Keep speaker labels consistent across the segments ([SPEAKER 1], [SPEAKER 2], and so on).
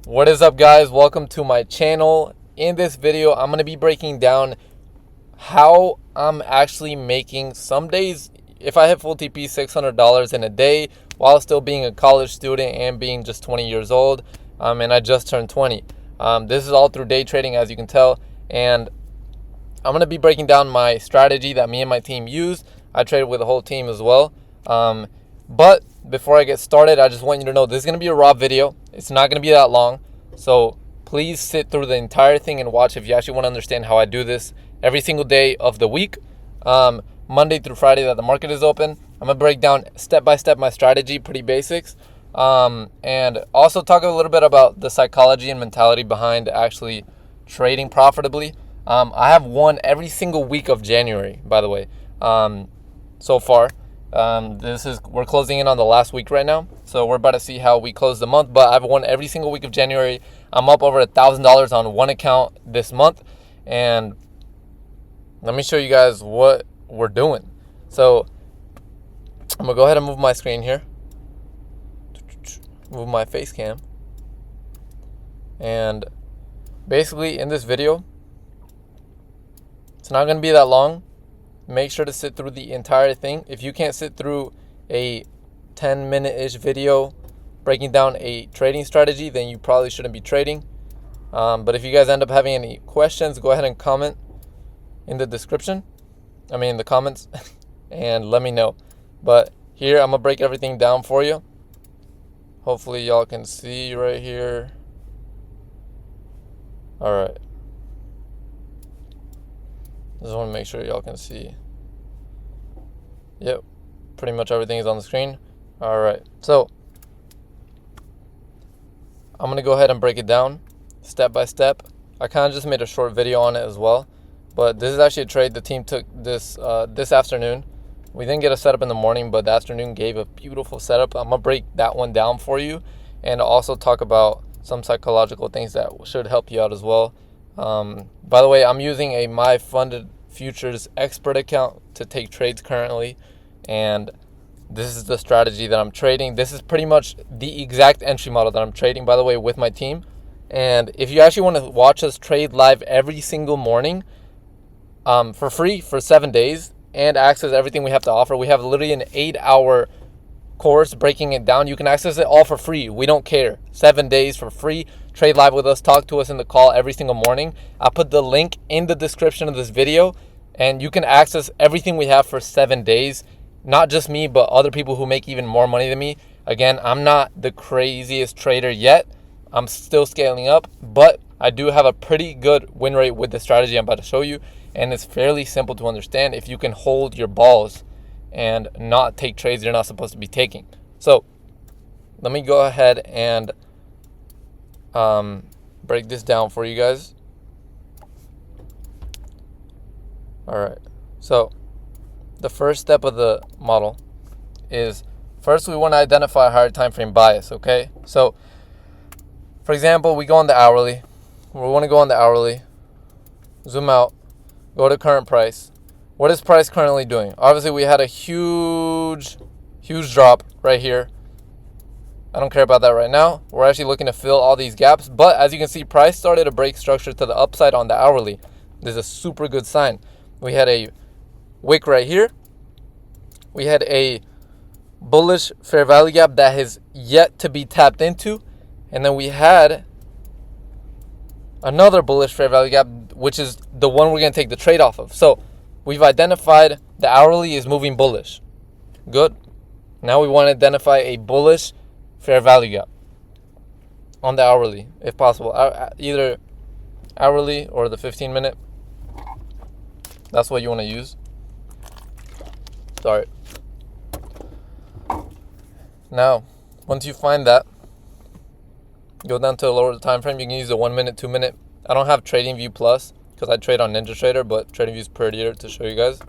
[SPEAKER 1] What is up, guys? Welcome to my channel. In this video, I'm going to be breaking down how I'm actually making, some days, if I hit full TP, $600 in a day while still being a college student and being just 20 years old. And I just turned 20. This is all through day trading, as you can tell. And I'm going to be breaking down my strategy that me and my team use. I traded with the whole team as well. But before I get started, I just want you to know this is going to be a raw video. It's not going to be that long. So please sit through the entire thing and watch if you actually want to understand how I do this every single day of the week, Monday through Friday that the market is open. I'm going to break down step by step my strategy, pretty basics, and also talk a little bit about the psychology and mentality behind actually trading profitably. I have won every single week of January, by the way, so far. We're closing in on the last week right now, so we're about to see how we close the month, but I've won every single week of January. I'm up over $1,000 on one account this month, and let me show you guys what we're doing. So I'm gonna go ahead and move my screen here, move my face cam, and basically in this video, it's not gonna be that long. Make sure to sit through the entire thing. If you can't sit through a 10-minute-ish video breaking down a trading strategy, then you probably shouldn't be trading. But if you guys end up having any questions, go ahead and comment in the description. In the comments, and let me know. But here, I'm going to break everything down for you. Hopefully, y'all can see right here. All right. Just want to make sure y'all can see. Yep, pretty much everything is on the screen. All right, so I'm going to go ahead and break it down step by step. I kind of just made a short video on it as well, but this is actually a trade the team took this afternoon. We didn't get a setup in the morning, but the afternoon gave a beautiful setup. I'm going to break that one down for you and also talk about some psychological things that should help you out as well. By the way, I'm using a My Funded Futures expert account to take trades currently, and this is the strategy that I'm trading. This is pretty much the exact entry model that I'm trading, by the way, with my team. And if you actually want to watch us trade live every single morning for free for 7 days and access everything we have to offer, we have literally an 8-hour course breaking it down. You can access it all for free. We don't care. 7 days for free. Trade live with us. Talk to us in the call every single morning. I'll put the link in the description of this video, and you can access everything we have for 7 days. Not just me, but other people who make even more money than me. Again, I'm not the craziest trader yet. I'm still scaling up, but I do have a pretty good win rate with the strategy I'm about to show you, and it's fairly simple to understand if you can hold your balls and not take trades you're not supposed to be taking. So let me go ahead and break this down for you guys. All right, so the first step of the model is, first we want to identify a higher time frame bias. Okay, so for example, we go on the hourly. We want to go on the hourly, zoom out, go to current price. What is price currently doing? Obviously, we had a huge drop right here. I don't care about that right now. We're actually looking to fill all these gaps. But as you can see, price started to break structure to the upside on the hourly. This is a super good sign. We had a wick right here. We had a bullish fair value gap that has yet to be tapped into. And then we had another bullish fair value gap, which is the one we're going to take the trade off of. So we've identified the hourly is moving bullish. Good. Now we want to identify a bullish fair value gap on the hourly, if possible. Either hourly or the 15-minute. That's what you want to use. Sorry. Now, once you find that, go down to the lower time frame. You can use the 1 minute, 2 minute. I don't have TradingView Plus because I trade on NinjaTrader, but TradingView is prettier to show you guys.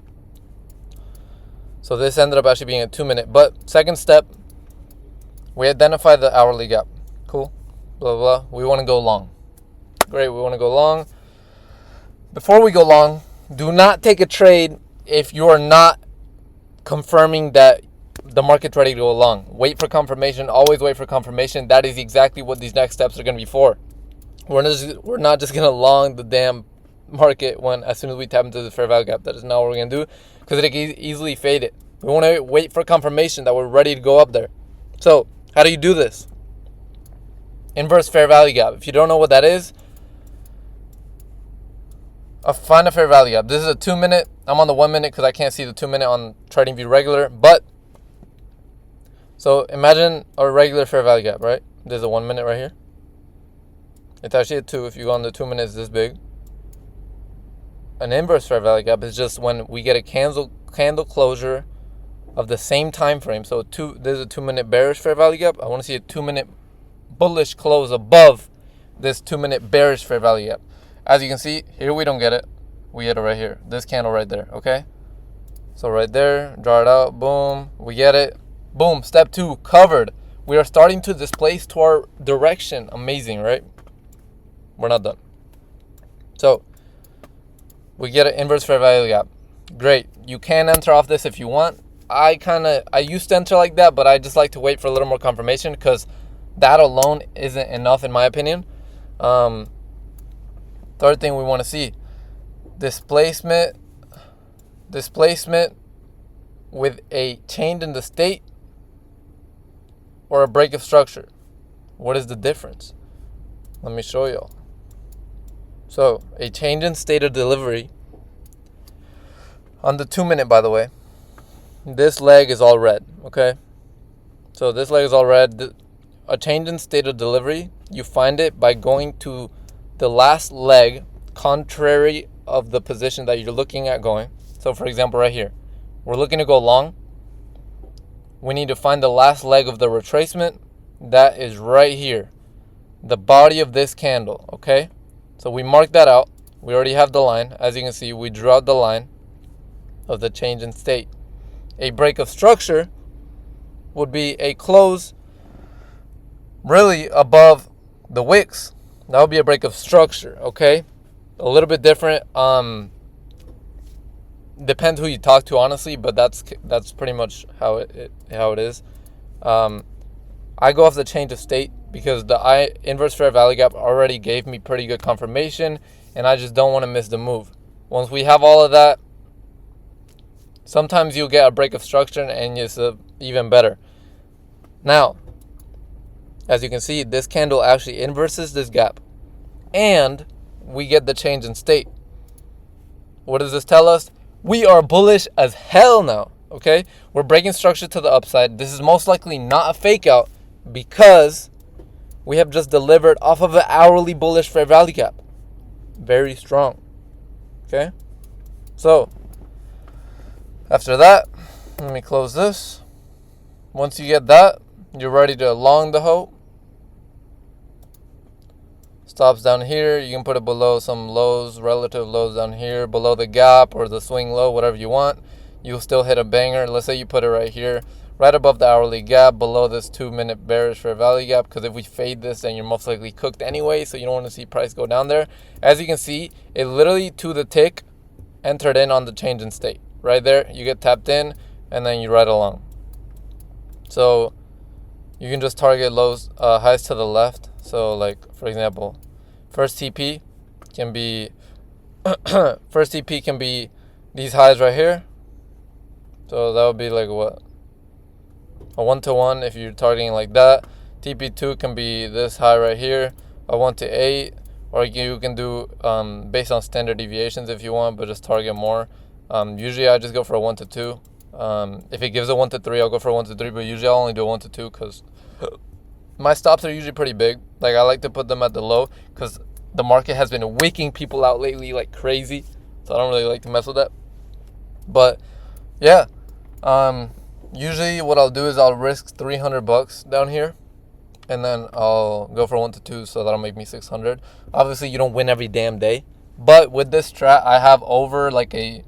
[SPEAKER 1] So this ended up actually being a 2 minute. But second step, we identify the hourly gap. Cool. Blah, blah, blah. We want to go long. Great. We want to go long. Before we go long, do not take a trade if you are not confirming that the market's ready to go long. Wait for confirmation. Always wait for confirmation. That is exactly what these next steps are going to be for. We're not just going to long the damn market when as soon as we tap into the fair value gap. That is not what we're going to do, because it can easily fade it. We want to wait for confirmation that we're ready to go up there. So how do you do this? Inverse fair value gap. If you don't know what that is, find a fair value gap. This is a 2 minute. I'm on the 1 minute because I can't see the 2 minute on TradingView regular. But so imagine a regular fair value gap, right? There's a 1 minute right here. It's actually a 2. If you go on the 2 minutes, this big. An inverse fair value gap is just when we get a candle closure of the same time frame. So there's a 2 minute bearish fair value gap. I want to see a 2 minute bullish close above this 2 minute bearish fair value gap. As you can see here, we don't get it. We get it right here. This candle right there. Okay. So right there, draw it out. Boom. We get it. Boom. Step 2, covered. We are starting to displace to our direction. Amazing, right? We're not done. So we get an inverse fair value gap. Great. You can enter off this if you want. I used to enter like that, but I just like to wait for a little more confirmation, because that alone isn't enough in my opinion. Third thing we want to see, displacement with a change in the state or a break of structure. What is the difference? Let me show you. So a change in state of delivery on the 2 minute, by the way, this leg is all red. Okay, so this leg is all red. A change in state of delivery, you find it by going to the last leg contrary of the position that you're looking at going. So for example, right here, we're looking to go long. We need to find the last leg of the retracement. That is right here, the body of this candle. Okay, so we mark that out. We already have the line. As you can see, we drew out the line of the change in state. A break of structure would be a close really above the wicks. That would be a break of structure. Okay, a little bit different. Depends who you talk to, honestly, but that's pretty much how it is. I go off the change of state because the inverse fair value gap already gave me pretty good confirmation, and I just don't want to miss the move. Once we have all of that, sometimes you'll get a break of structure and it's even better. Now, as you can see, this candle actually inverses this gap, and we get the change in state. What does this tell us? We are bullish as hell now. Okay, we're breaking structure to the upside. This is most likely not a fake out, because we have just delivered off of an hourly bullish fair value gap. Very strong. Okay, so after that, let me close this. Once you get that, you're ready to long the hoe. Stops down here. You can put it below some lows, relative lows down here, below the gap or the swing low, whatever you want. You'll still hit a banger. Let's say you put it right here, right above the hourly gap, below this 2 minute bearish fair value gap, because if we fade this, then you're most likely cooked anyway, so you don't want to see price go down there. As you can see, it literally to the tick entered in on the change in state. Right there, you get tapped in, and then you ride along. So you can just target lows, highs to the left. So like, for example, first TP can be these highs right here. So that would be like what? A 1-to-1 if you're targeting like that. TP2 can be this high right here, a 1-to-8, or you can do based on standard deviations if you want, but just target more. Usually I just go for a 1-to-2. If it gives a 1-to-3, I'll go for a 1-to-3, but usually I'll only do a 1-to-2 because my stops are usually pretty big. Like, I like to put them at the low because the market has been waking people out lately like crazy, so I don't really like to mess with that. But yeah, usually what I'll do is I'll risk $300 down here, and then I'll go for 1-to-2, so that'll make me 600. Obviously you don't win every damn day, but with this strat I have over like a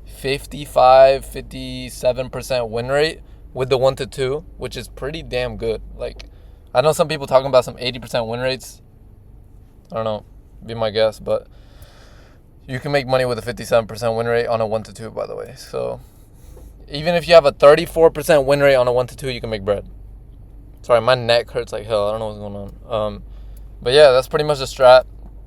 [SPEAKER 1] 57% win rate with the 1-to-2, which is pretty damn good. Like, I know some people talking about some 80% win rates. I don't know, be my guess, but you can make money with a 57% win rate on a 1-to-2, by the way. So Even if you have a 34% win rate on a 1 to 2, you can make bread. Sorry, my neck hurts like hell. I don't know what's going on. But yeah, that's pretty much the strat.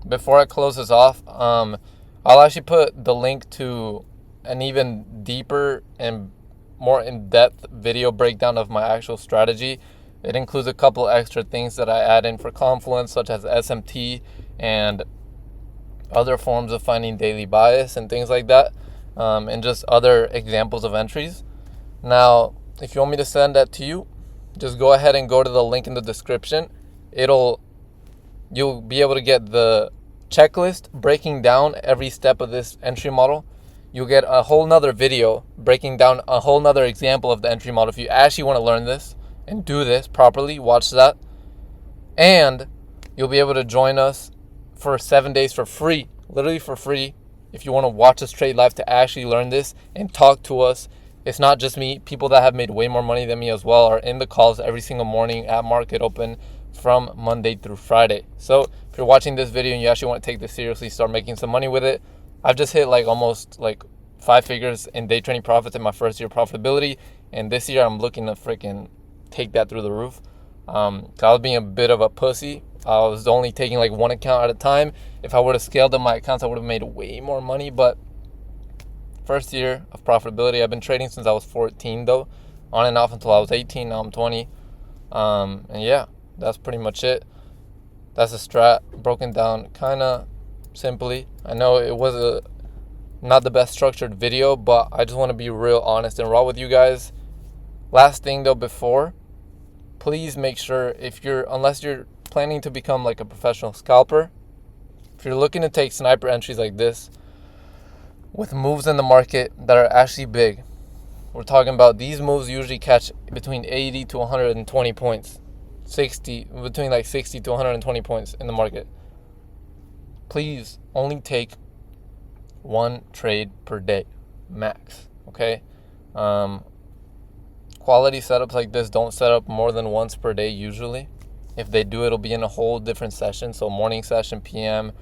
[SPEAKER 1] Before I close this off, I'll actually put the link to an even deeper and more in-depth video breakdown of my actual strategy. It includes a couple extra things that I add in for Confluence, such as SMT and other forms of finding daily bias and things like that, and just other examples of entries. Now, if you want me to send that to you, just go ahead and go to the link in the description. You'll be able to get the checklist breaking down every step of this entry model. You'll get a whole nother video breaking down a whole nother example of the entry model. If you actually want to learn this and do this properly, watch that. And you'll be able to join us for 7 days for free, literally for free. If you want to watch us trade live to actually learn this and talk to us. It's not just me. People that have made way more money than me as well are in the calls every single morning at market open from Monday through Friday. So if you're watching this video and you actually want to take this seriously, start making some money with it. I've just hit almost 5 figures in day trading profits in my first year profitability. And this year I'm looking to freaking take that through the roof. I was being a bit of a pussy. I was only taking one account at a time. If I would have scaled up my accounts, I would have made way more money. But first year of profitability. I've been trading since I was 14 though, on and off until I was 18. Now I'm 20. And yeah, that's pretty much it. That's a strat broken down kind of simply. I know it was not the best structured video, but I just want to be real honest and raw with you guys. Last thing though, before, please make sure unless you're planning to become a professional scalper, if you're looking to take sniper entries like this, with moves in the market that are actually big. We're talking about these moves usually catch between 80 to 120 points. Between 60 to 120 points in the market. Please only take one trade per day, max, okay? Quality setups like this don't set up more than once per day usually. If they do, it'll be in a whole different session. So morning session, PM,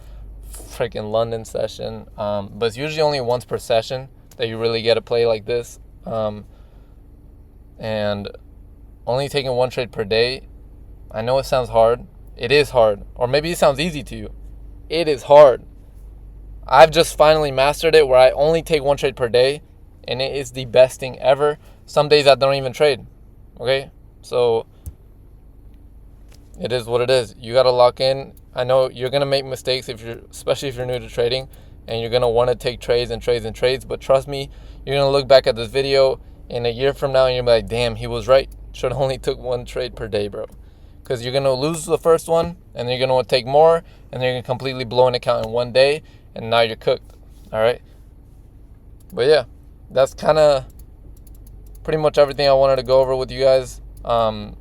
[SPEAKER 1] freaking London session, but it's usually only once per session that you really get to play like this, and only taking one trade per day. I know it sounds hard. It is hard, or maybe it sounds easy to you. It is hard. I've just finally mastered it where I only take one trade per day, and it is the best thing ever. Some days I don't even trade, okay? So it is what it is. You got to lock in. I know you're going to make mistakes especially if you're new to trading, and you're going to want to take trades and trades and trades, but trust me, you're going to look back at this video in a year from now and you're going to be like, damn, he was right. Should have only took one trade per day, bro. Because you're going to lose the first one, and then you're going to want to take more, and then you're going to completely blow an account in one day, and now you're cooked, all right? But yeah, that's kind of pretty much everything I wanted to go over with you guys. I'm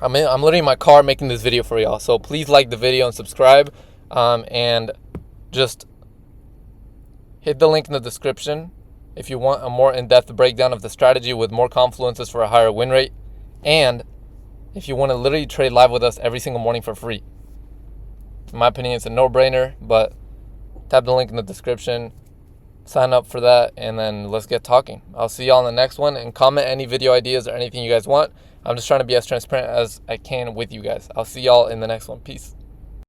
[SPEAKER 1] literally in my car making this video for y'all. So please like the video and subscribe. And just hit the link in the description if you want a more in-depth breakdown of the strategy with more confluences for a higher win rate. And if you want to literally trade live with us every single morning for free. In my opinion, it's a no-brainer, but tap the link in the description. Sign up for that, and then let's get talking. I'll see y'all in the next one, and comment any video ideas or anything you guys want. I'm just trying to be as transparent as I can with you guys. I'll see y'all in the next one. Peace.